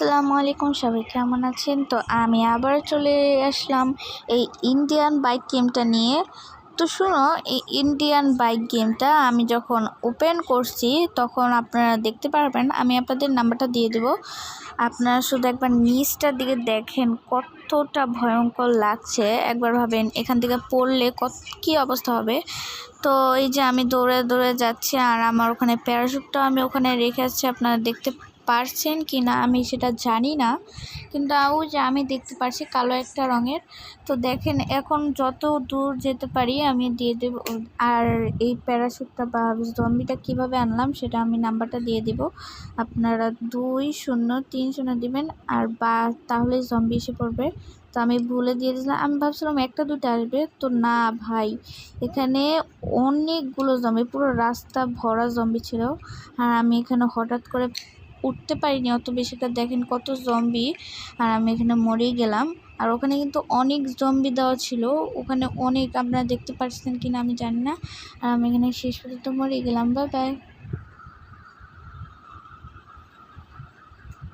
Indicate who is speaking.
Speaker 1: আসসালামু আলাইকুম, সবাই কেমন আছেন? তো আমি আবার চলে আসলাম এই ইন্ডিয়ান বাইক গেমটা নিয়ে। তো শুনো, এই ইন্ডিয়ান বাইক গেমটা আমি যখন ওপেন করছি তখন আপনারা দেখতে পারবেন, আমি আপনাদের নাম্বারটা দিয়ে দেব। আপনারা শুধু একবার নিচটার দিকে দেখেন কতটা ভয়ঙ্কর লাগছে। একবার ভাবেন এখান থেকে পড়লে কী অবস্থা হবে। তো এই যে আমি দৌড়ে দৌড়ে যাচ্ছি, আর আমার ওখানে প্যারাশুটটাও আমি ওখানে রেখে আসছি। আপনারা দেখতে পারছেন কি না আমি সেটা জানি না, কিন্তু ওই যে আমি দেখতে পারছি কালো একটা রঙের। তো দেখেন এখন যত দূর যেতে পারি আমি দিয়ে দেব। আর এই প্যারাশুটটা বা জম্বিটা কিভাবে আনলাম সেটা আমি নাম্বারটা দিয়ে দিব। আপনারা 2030 দিবেন, আর বা তাহলে জম্বি এসে পড়বে। তো আমি ভুলে দিয়ে দিয়েছিলাম, আমি ভাবছিলাম একটা দুটো আসবে, তো না ভাই, এখানে অনেকগুলো জম্বি, পুরো রাস্তা ভরা জম্বি ছিল। আর আমি এখানে হঠাৎ করে উঠতে পারিনি অত বেশিটা, দেখেন কত জম্বি, আর আমি এখানে মরেই গেলাম। আর ওখানে কিন্তু অনেক জম্বি দেওয়া ছিল, ওখানে অনেক, আপনারা দেখতে পাচ্ছেন কিনা আমি জানি না। আর আমি এখানে শেষ পর্যন্ত মরে গেলাম। Bye bye.